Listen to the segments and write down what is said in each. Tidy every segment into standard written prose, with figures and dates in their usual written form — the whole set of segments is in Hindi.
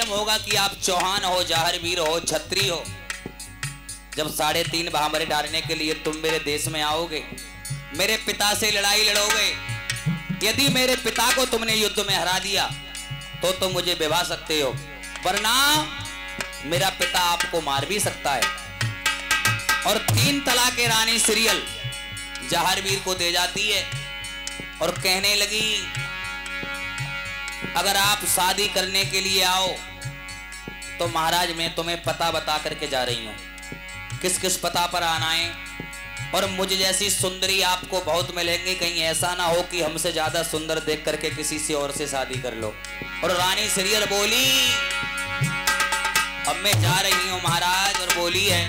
मालूम होगा कि आप चौहान हो, जहारवीर हो, छत्री हो। जब 3.5 भामरे डालने के लिए तुम मेरे देश में आओगे, मेरे पिता से लड़ाई लड़ोगे, यदि मेरे पिता को तुमने युद्ध में हरा दिया तो तुम मुझे विवाह सकते हो, वरना मेरा पिता आपको मार भी सकता है। और 3 तलाक के रानी सीरियल जहारवीर को दे जाती है और कहने लगी, अगर आप शादी करने के लिए आओ तो महाराज मैं तुम्हें पता बता करके जा रही हूं, किस किस पता पर आना है। और मुझ जैसी सुंदरी आपको बहुत मिलेंगी, कहीं ऐसा ना हो कि हमसे ज्यादा सुंदर देख करके किसी से और से शादी कर लो। और रानी सीरियल बोली, अब मैं जा रही हूं महाराज। और बोली है,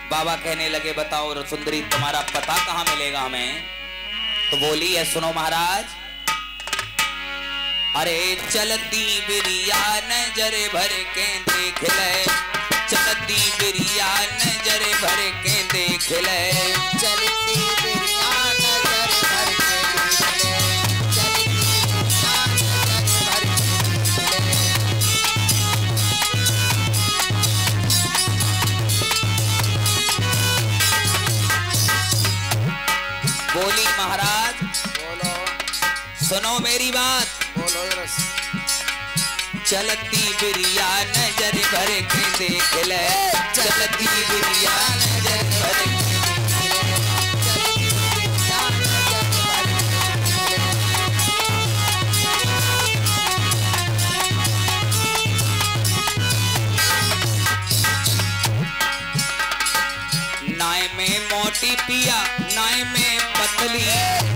बाबा कहने लगे, बताओ सुंदरी तुम्हारा पता कहां मिलेगा हमें? तो बोली है, सुनो महाराज, अरे चलती बिरिया नजर भर के देख ले, चलती बिरिया नजर भर के देख ले, चलती बिरिया नजर भर के देख ले, चलती बिरिया नजर भर के बोली महाराज, बोलो सुनो मेरी बात, बोलो रस। चलती बिरिया नजर भर के देख ले, चलती बिरिया नजर भर के नाय में मोटी पिया नाय में पतली,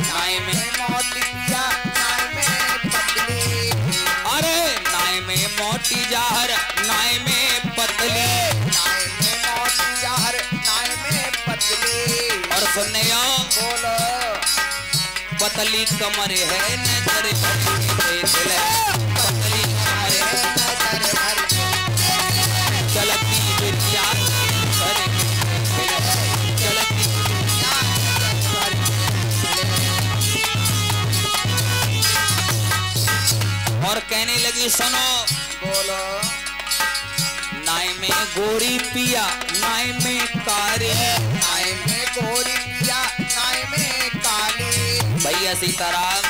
नाय में मोटी पिया नाय में पतली, अरे नाय में मोटी जहर नाय में पतली, नाय में मोटी जहर नाय में पतली। और सुनने बोलो पतली कमर है नजर भर के देख ले, पतली कमर है नजर भर के, चलती बिरिया भर के देख ले, चलती बिरिया नजर भर के। और कहने लगी, सुनो बोलो नाय में गोरी पिया नाय में कारी, नाय में गोरी पिया नाय में काली, भैया सीताराम,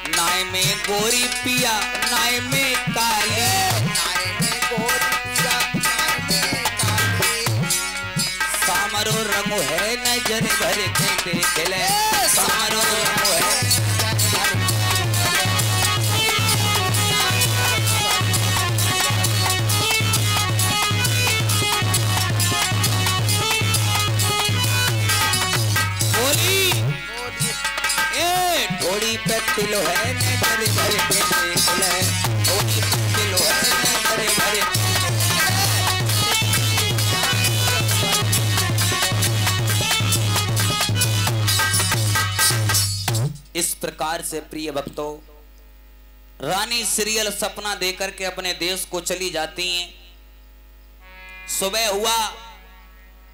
नाय में गोरी पिया नाय में काली, नाय में गोरी पिया नाय में काली, सामरो रंग है नजर भर के देख ले, सामरो रंग है। थोड़ी पे तिलो है नजर भर के देख ले, थोड़ी पे तिलो है नजर भर के। इस प्रकार से प्रिय भक्तों, रानी सीरियल सपना देकर के अपने देश को चली जाती हैं। सुबह हुआ,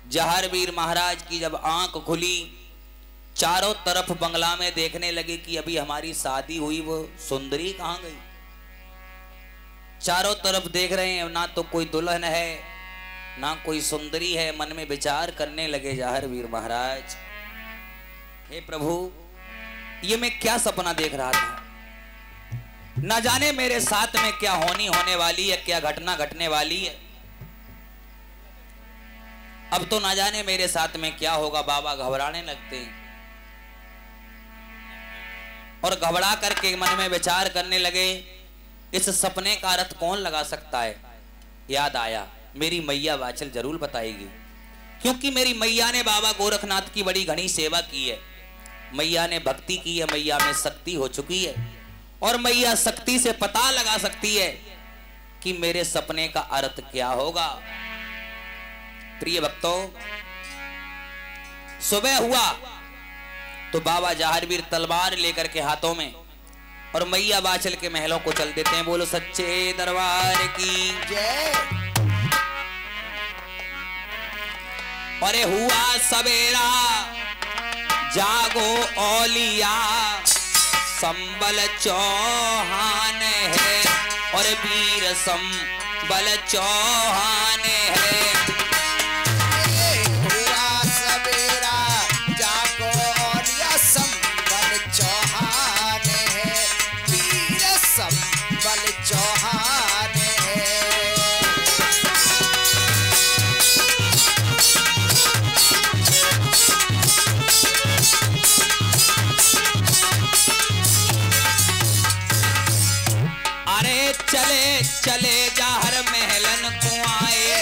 जहारवीर महाराज की जब आंख खुली, चारों तरफ बंगला में देखने लगे कि अभी हमारी शादी हुई, वो सुंदरी कहां गई। चारों तरफ देख रहे हैं, ना तो कोई दुल्हन है ना कोई सुंदरी है। मन में विचार करने लगे जहारवीर महाराज, हे प्रभु, ये मैं क्या सपना देख रहा था, न जाने मेरे साथ में क्या होने वाली है, क्या घटना घटने वाली है। अब तो न जाने मेरे साथ में क्या होगा। बाबा घबराने लगते हैं और घबरा करके मन में विचार करने लगे, इस सपने का अर्थ कौन लगा सकता है। याद आया, मेरी मैया वाचल जरूर बताएगी, क्योंकि मेरी मैया ने बाबा गोरखनाथ की बड़ी घनी सेवा की है, मैया ने भक्ति की है, मैया में शक्ति हो चुकी है, और मैया शक्ति से पता लगा सकती है कि मेरे सपने का अर्थ क्या होगा। प्रिय भक्तों, सुबह हुआ तो बाबा जहारवीर तलवार लेकर के हाथों में और मैया बाचल के महलों को चल देते हैं। बोलो सच्चे दरबार की जय। अरे हुआ सवेरा, जागो औलिया संबल चौहान है और वीर संबल चौहान है। हुआ सवेरा जागो औलिया संबल चौहान है, वीर संबल चौहान है। चले चले जाहर महलन को आए,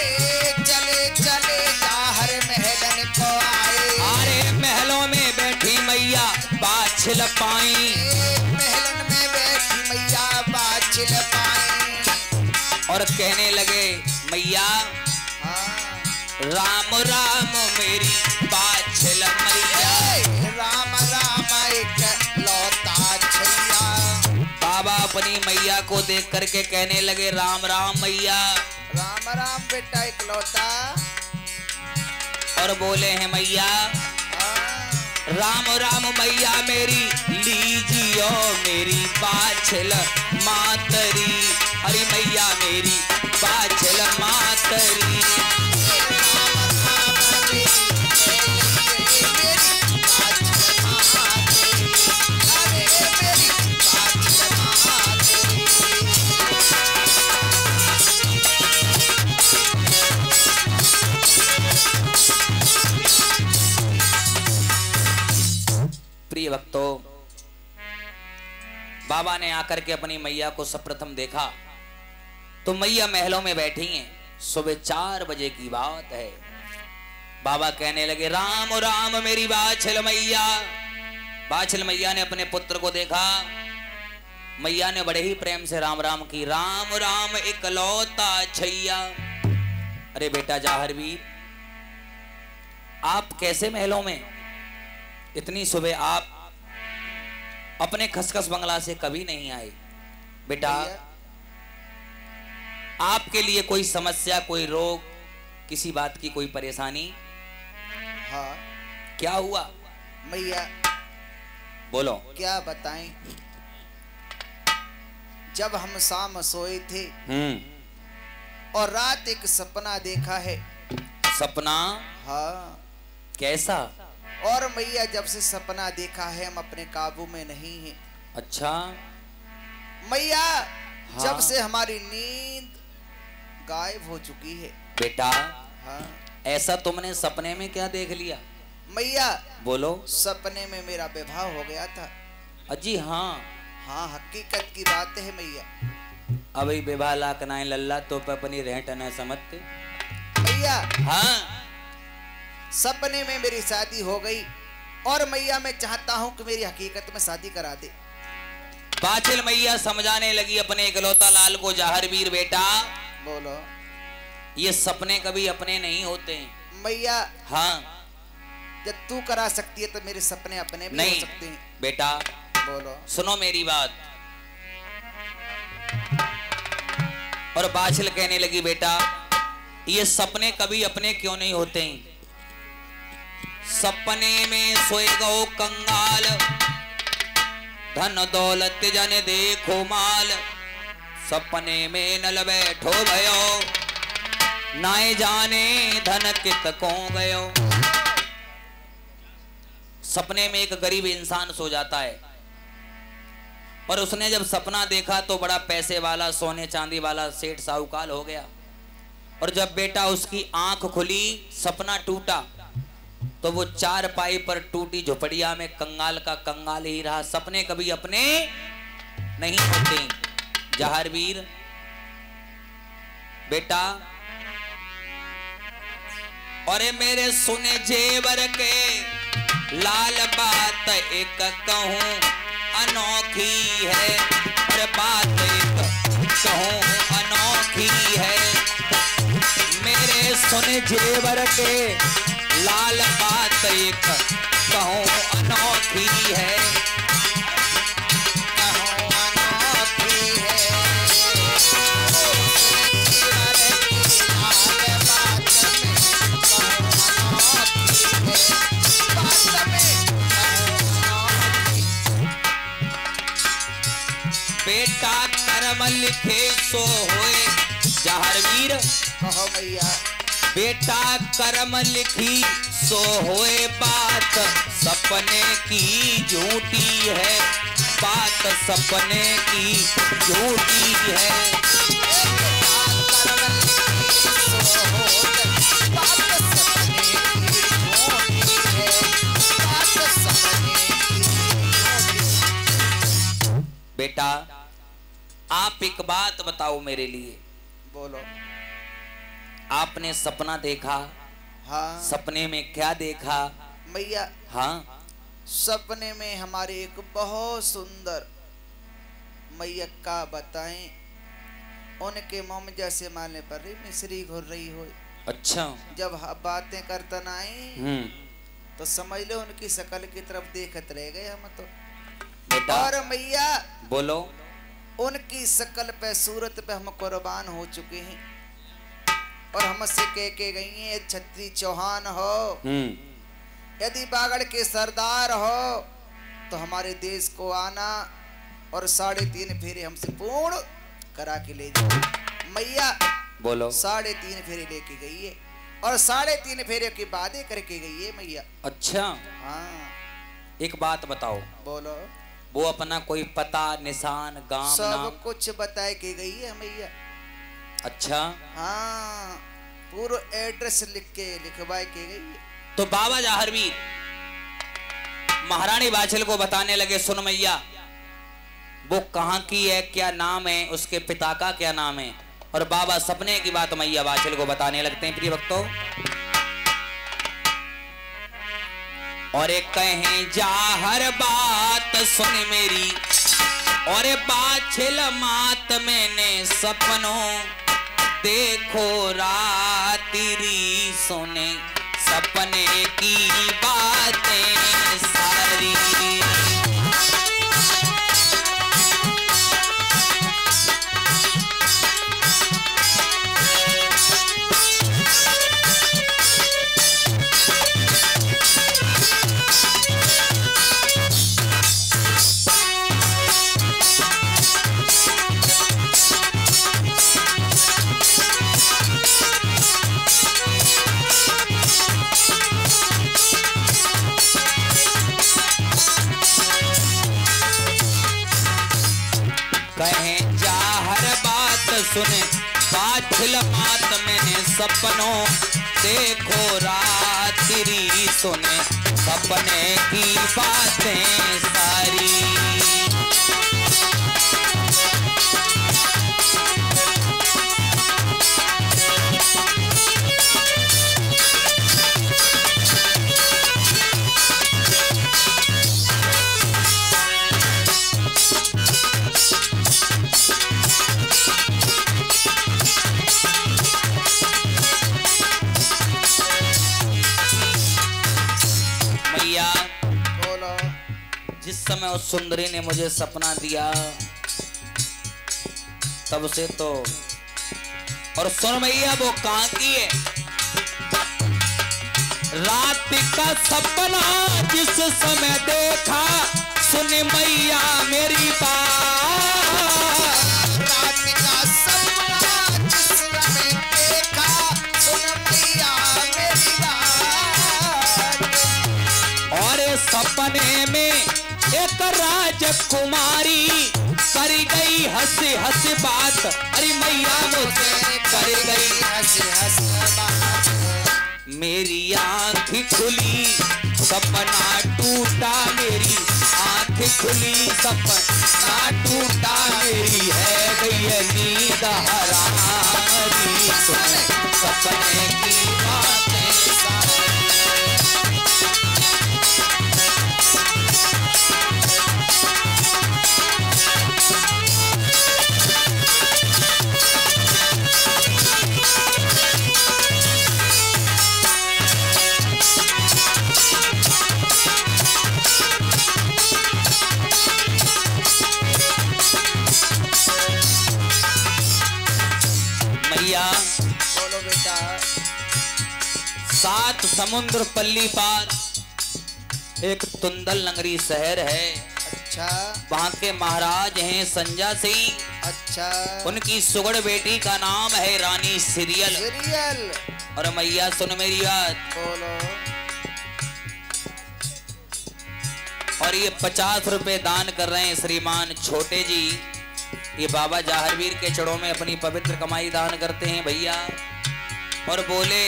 चले चले जाहर महलन को आए। अरे महलों में बैठी मैया बाछिल पाई, महलन में बैठी मैया बाछिल पाई। और कहने लगे मैया राम राम मेरी बाछिल मैया, राम राम एक लौता छैया। बाबा अपनी मैया को देख करके कहने लगे राम राम मैया, राम राम बेटा इकलौता। और बोले हैं मैया राम राम मैया मेरी लीजियो मेरी बाछिल मातरी, हरी मैया मेरी बाछिल मातरी। प्रिय भक्तों, बाबा ने आकर के अपनी मैया को सर्वप्रथम देखा तो मैया महलों में बैठी हैं। सुबह 4 बजे की बात है। बाबा कहने लगे राम राम मेरी बाछिल मैया। बाछिल मैया ने अपने पुत्र को देखा, मैया ने बड़े ही प्रेम से राम राम की, राम राम इकलौता छैया। अरे बेटा जाहरवीर, आप कैसे महलों में? इतनी सुबह आप अपने खसखस बंगला से कभी नहीं आए। बेटा आपके लिए कोई समस्या, कोई रोग, किसी बात की कोई परेशानी? हाँ। क्या हुआ मैया? बोलो। क्या बताएं, जब हम शाम सोए थे और रात एक सपना देखा है। सपना? हाँ। कैसा? और मैया जब से सपना देखा है हम अपने काबू में नहीं हैं। अच्छा मैया, हाँ। जब से हमारी नींद गायब हो चुकी है। बेटा हाँ। ऐसा तुमने सपने में क्या देख लिया? मैया बोलो। सपने में मेरा विवाह हो गया था। अजी हाँ। हाँ, हकीकत की बात है मैया। अभी विवाह लाकनाए लल्ला तो अपनी रहट न समझते। मैया हाँ, सपने में मेरी शादी हो गई और मैया मैं चाहता हूं कि मेरी हकीकत में शादी करा दे। बाछिल मैया समझाने लगी अपने इकलौता लाल को, जाहरवीर बेटा बोलो। ये सपने कभी अपने नहीं होते हैं। मैया हाँ, जब तू करा सकती है तो मेरे सपने अपने भी नहीं हो सकते हैं। बेटा बोलो। सुनो मेरी बात। और बाछिल कहने लगी बेटा ये सपने कभी अपने क्यों नहीं होते हैं? सपने में सोए गो कंगाल, धन दौलत जन देखो माल। सपने में नल बैठो भयो, नाए जाने धन कित को गयो। सपने में एक गरीब इंसान सो जाता है और उसने जब सपना देखा तो बड़ा पैसे वाला, सोने चांदी वाला सेठ साहूकार हो गया। और जब बेटा उसकी आंख खुली, सपना टूटा तो वो 4 पाई पर टूटी झोपड़िया में कंगाल का कंगाल ही रहा। सपने कभी अपने नहीं होते। जाहरवीर बेटा, और मेरे सुने जेवर के लाल बात एक कहूं अनोखी है, और बात एक कहूं अनोखी है। मेरे सुने जेवर के लाल बात एक कहूं अनोखी है, कहूं अनोखी है। बेटा कर्म लिखे सो होए जहर वीर। कहो मैया। बेटा कर्म लिखी सो होए बात सपने की झूठी है, बात सपने की झूठी है। बेटा आप एक बात बताओ मेरे लिए। बोलो। आपने सपना देखा? हाँ। सपने में क्या देखा मैया? हाँ। सपने में हमारे एक बहुत सुंदर मैया का बताएं, उनके मुंह जैसे मालने पर रही मिश्री घुर रही हो। अच्छा। जब बातें करतन आई तो समझ लो उनकी शकल की तरफ देखत रह गए हम तो। और मैया बोलो। उनकी शकल पे सूरत पे हम कुर्बान हो चुके हैं और हमसे कह के गई हैं छत्री चौहान हो, यदि बागड़ के सरदार हो तो हमारे देश को आना और 3.5 फेरे हमसे पूर्ण करा के ले जाओ। मैया बोलो। 3.5 फेरे लेके गई है और 3.5 फेरे के वादे करके गई है मैया। अच्छा। हाँ। एक बात बताओ। बोलो। वो अपना कोई पता निशान गांव सब नाम कुछ बताए के गई है मैया। अच्छा। हाँ, पूरा एड्रेस लिख के लिखवाए के गई है। तो बाबा जाहरवीर महारानी बाछल को बताने लगे, सुन मैया वो कहाँ की है, क्या नाम है, उसके पिता का क्या नाम है। और बाबा सपने की बात मैया बाछल को बताने लगते हैं प्रिय भक्तों। और एक कहें जाहर बात सुन मेरी, और बाछल मात मैंने सपनों देखो रात्रि सुने सपने की बातें सारी। कहें जाहर बात सुने बाछल मात मैंने सपनों देखो रात्रि सुने सपने की बातें सारी। जिस समय उस सुंदरी ने मुझे सपना दिया तब से तो, और सुन मैया वो कहां की है। रात का सपना जिस समय देखा सुन मैया मेरी बात। रात का सपना जिस समय देखा सुन मैया मेरी बात। और सपने में एक राजकुमारी कर गई हंसी हंसी बात, अरे मैया मुझे कर गई हंसी हंसी बात। मेरी आँख खुली सपना टूटा, मेरी आँख खुली सपना टूटा, मेरी है गई नींद हरामी सपने की बातें सारी। बोलो बेटा। 7 समुद्र पल्ली पार एक तुंदल नगरी शहर है। अच्छा वहाँ के महाराज हैं संजा सिंह। अच्छा उनकी सुगड़ बेटी का नाम है रानी सीरियल। सीरियल। और मैया सुन मेरी बात, बोलो। और ये 50 रुपए दान कर रहे हैं श्रीमान छोटे जी। ये बाबा जाहरवीर के चरणों में अपनी पवित्र कमाई दान करते हैं भैया। और बोले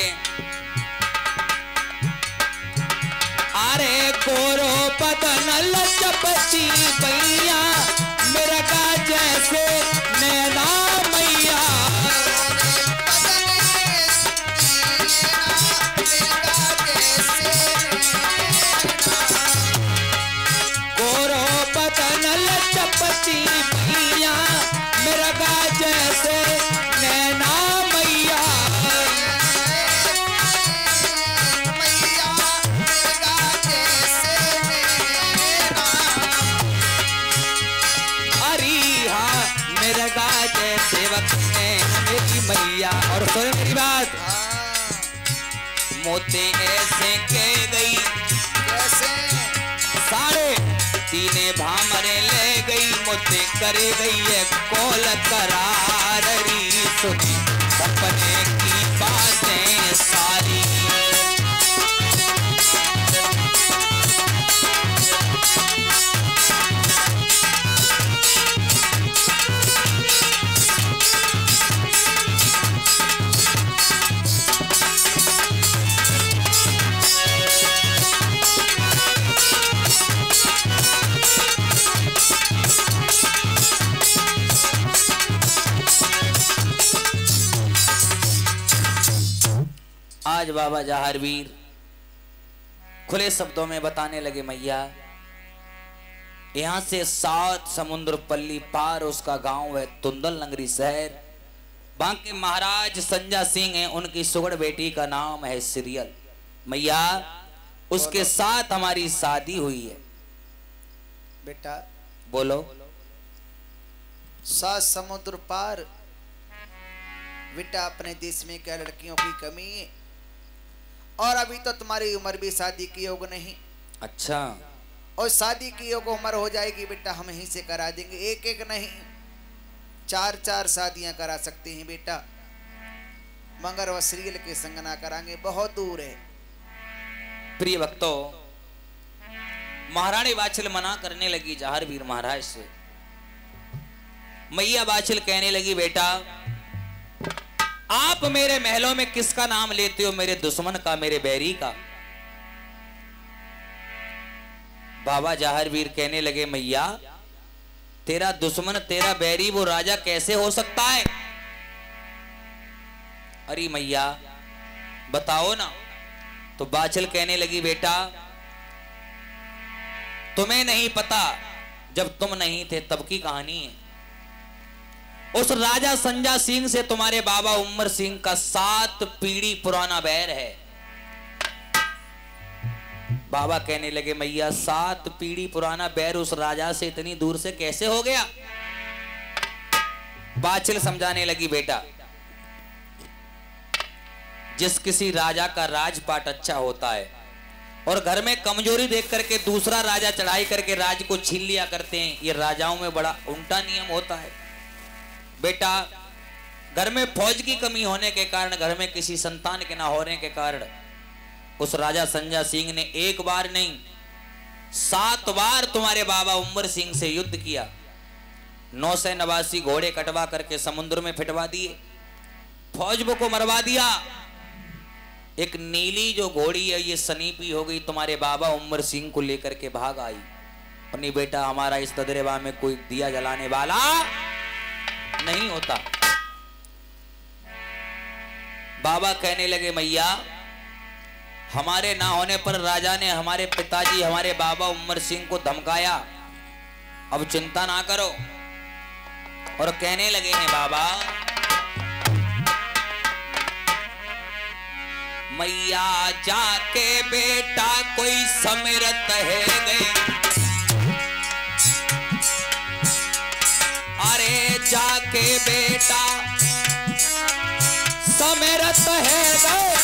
अरे गोरो बदन लचपची भैया मेरा का जैसे नैना मैया। गोरो बदन लचपची भैया मेरा का जैसे नैना मैया। सेवक ने मेरी मैया। और सुन मेरी बात, मोते ऐसे कह गई कैसे 3.5 भामरे ले गई मोते करे गई है कोल करारी। सुनी सपने की बातें सारी। आज बाबा जाहरवीर खुले शब्दों में बताने लगे मैया, यहां से 7 समुद्र पल्ली पार उसका गांव है तुंदल नगरी शहर। बांके महाराज संजा सिंह हैं, उनकी सुगड़ बेटी का नाम है सीरियल। मैया उसके साथ हमारी शादी हुई है। बेटा बोलो। 7 समुद्र पार। बेटा अपने देश में क्या लड़कियों की कमी है, और अभी तो तुम्हारी उम्र भी शादी की योग नहीं। अच्छा। और शादी की योग उम्र हो जाएगी बेटा, हम यहीं से करा देंगे। एक एक नहीं 4-4 शादियां करा सकते हैं बेटा, मगर वह सीरियल के संग ना कराएंगे, बहुत दूर है। प्रिय भक्तों, महारानी बाछिल मना करने लगी जाहरवीर महाराज से। मैया बाछिल कहने लगी बेटा आप मेरे महलों में किसका नाम लेते हो, मेरे दुश्मन का, मेरे बैरी का। बाबा जाहरवीर कहने लगे मैया तेरा दुश्मन तेरा बैरी वो राजा कैसे हो सकता है। अरे मैया बताओ ना। तो बाछिल कहने लगी बेटा तुम्हें नहीं पता, जब तुम नहीं थे तब की कहानी है। उस राजा संजा सिंह से तुम्हारे बाबा उमर सिंह का 7 पीढ़ी पुराना बैर है। बाबा कहने लगे मैया 7 पीढ़ी पुराना बैर उस राजा से इतनी दूर से कैसे हो गया। बाछिल समझाने लगी बेटा जिस किसी राजा का राजपाट अच्छा होता है और घर में कमजोरी देख करके दूसरा राजा चढ़ाई करके राज को छीन लिया करते हैं, ये राजाओं में बड़ा उल्टा नियम होता है। बेटा घर में फौज की कमी होने के कारण, घर में किसी संतान के ना होने के कारण उस राजा संजा सिंह ने एक बार नहीं 7 बार तुम्हारे बाबा उमर सिंह से युद्ध किया। 989 घोड़े कटवा करके समुद्र में फिटवा दिए, फौज को मरवा दिया। एक नीली जो घोड़ी है ये सनीपी हो गई, तुम्हारे बाबा उमर सिंह को लेकर के भाग आई। अपनी बेटा हमारा इस तदरेवा में कोई दिया जलाने वाला नहीं होता। बाबा कहने लगे मैया हमारे ना होने पर राजा ने हमारे पिताजी हमारे बाबा उमर सिंह को धमकाया, अब चिंता ना करो। और कहने लगे हैं बाबा मैया जाके बेटा कोई समिरत है गए, अरे जाके बेटा समिरत है गए,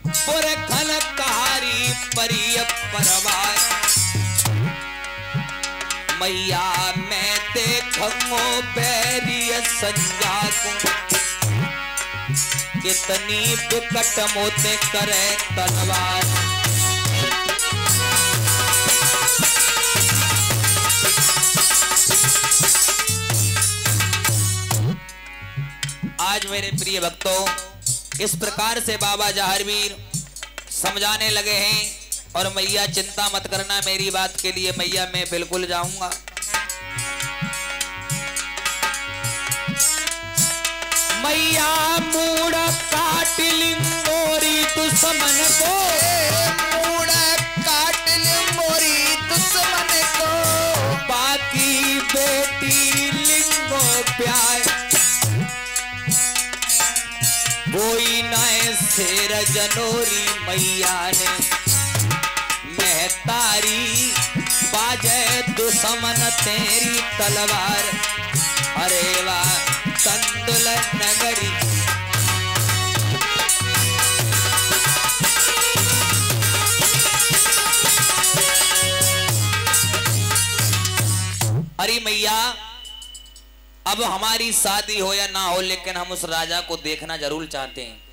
पुर खन कहारी परिय परवार। मैया मैं देखो बैरिय संजा को कितनी विकट मोते करे तलवार। आज मेरे प्रिय भक्तों, इस प्रकार से बाबा जहारवीर समझाने लगे हैं। और मैया चिंता मत करना मेरी बात के लिए, मैया मैं बिल्कुल जाऊंगा। मैया मूड़ काट लिंगोरी दुश्मन को, मूड़ काट लिंगोरी दुश्मन को, बाकी बेटी लिंगो प्यार कोई नए शेर जनोरी। मैया ने महतारी बाजे दुश्मन तेरी तलवार। अरे वाह तंदुल नगरी, अरे मैया अब हमारी शादी हो या ना हो, लेकिन हम उस राजा को देखना जरूर चाहते हैं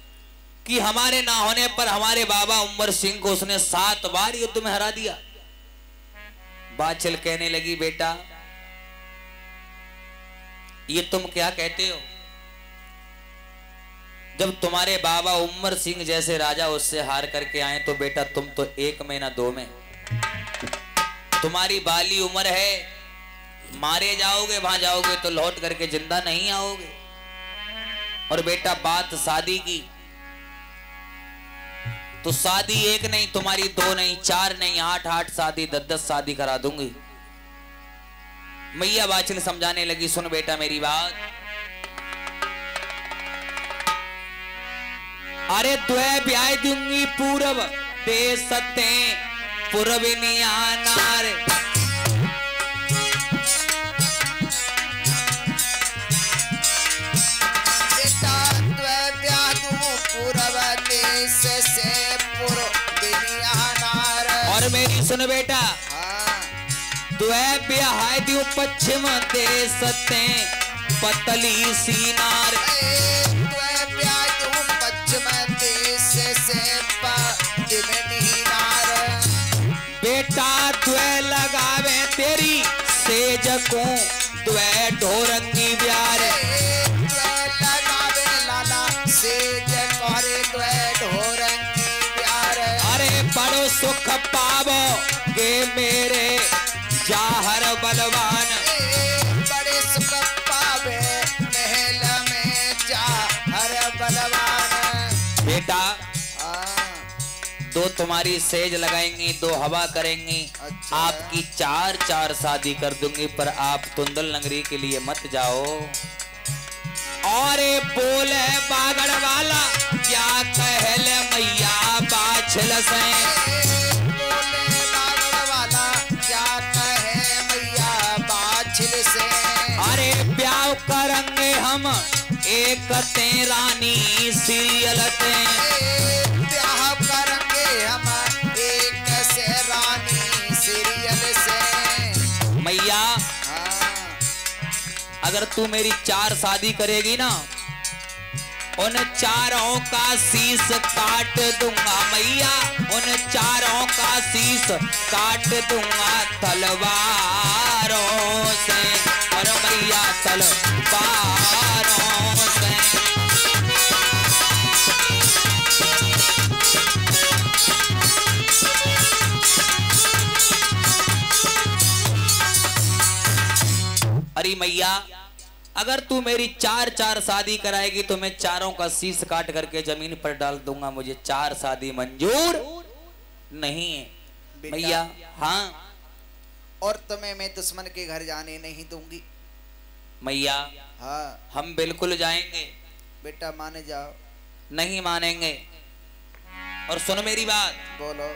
कि हमारे ना होने पर हमारे बाबा उमर सिंह को उसने 7 बार युद्ध में हरा दिया। बादशाह कहने लगी बेटा ये तुम क्या कहते हो? जब तुम्हारे बाबा उमर सिंह जैसे राजा उससे हार करके आए तो बेटा तुम तो 1 में ना 2 में, तुम्हारी बाली उम्र है, मारे जाओगे, वहां जाओगे तो लौट करके जिंदा नहीं आओगे। और बेटा बात शादी की, तो शादी 1 नहीं, तुम्हारी 2 नहीं, 4 नहीं, 8 शादी, 10 शादी करा दूंगी। मैया बाचल समझाने लगी, सुन बेटा मेरी बात। अरे द्वै ब्याह दूंगी पूरब दे सते पूर्वनिया नार। और मेरी सुन बेटा, द्वै ब्याह दूं पश्चिम दे सते पतली सीनार। बेटा द्वै लगावे तेरी सेज को द्वै ढोरंगी ब्यारे। अरे बड़ो सुख पावो के मेरे जाहर बलवान। बड़े सुख पावे महल में जाहर बलवान। बेटा 2 तुम्हारी सेज लगाएंगी, 2 हवा करेंगी। अच्छा। आपकी 4 शादी कर दूंगी, पर आप तुंदल नगरी के लिए मत जाओ। और बोले बागड़ वाला क्या कहले मैया बाछल से। बोले बागड़ वाला क्या कहे मैया बाछल से। अरे ब्याह करेंगे हम एक ते रानी सीरियल ते। ब्याह करेंगे हम एक से रानी सीरियल से। मैया अगर तू मेरी 4 शादी करेगी ना, उन 4 का शीश काट दूंगा मैया, उन 4 का शीश काट दूंगा तलवारों से। और मैया तलवारों से। अरे मैया अगर तू मेरी 4 शादी कराएगी तो मैं 4 का शीश काट करके जमीन पर डाल दूंगा। मुझे 4 शादी मंजूर नहीं है मैया। हाँ और तुम्हें मैं दुश्मन के घर जाने नहीं दूंगी मैया। हाँ हम बिल्कुल जाएंगे बेटा, माने जाओ। नहीं मानेंगे। और सुन मेरी बात। बोलो।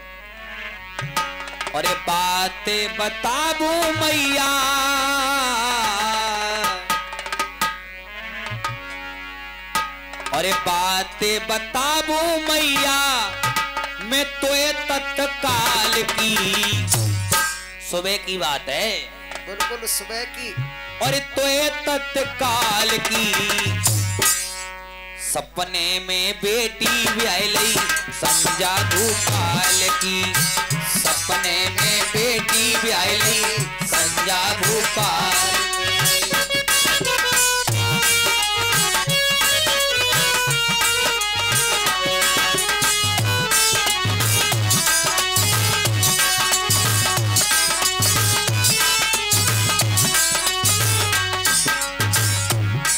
अरे बातें बताबू मैया, अरे बातें बताबू मैया, मैं तो ये तत्काल की सुबह की बात है। बिल्कुल सुबह की। और तो ये तत्काल की सपने में बेटी ब्याहली संजा भूपाल की। सपने में बेटी ब्याहली संजा भूपाल।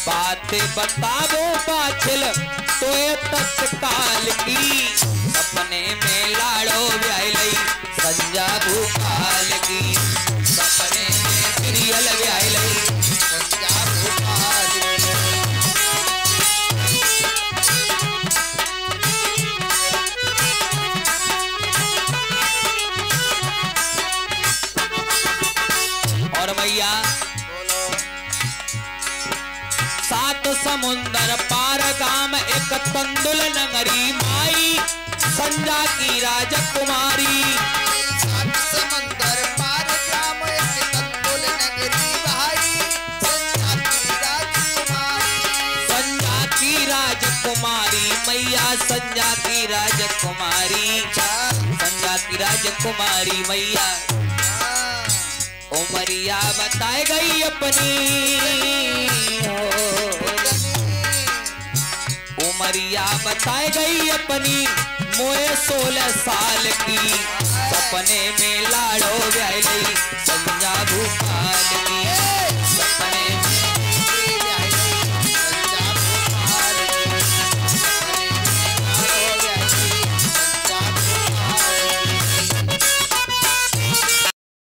बातें बतावो पाछल तो ये तत्काल की। सपने में लाड़ो ब्याहली संजा भूपाल की। सपने में सीरियल ब्याहली संजा भूपाल की। और भैया सात समुंदर पार गाम एक तंदुल नगरी माई संजा की राजकुमारी। सात समुंदर पार गाम एक तंदुल नगरी भाई संजा की राजकुमारी। संजा की राजकुमारी मैया संजा की राजकुमारी। संजा की राजकुमारी मैया उमरिया बताई गई अपनी उमरिया बताई गई अपनी मोए 16 साल की। सपने में लाड़ो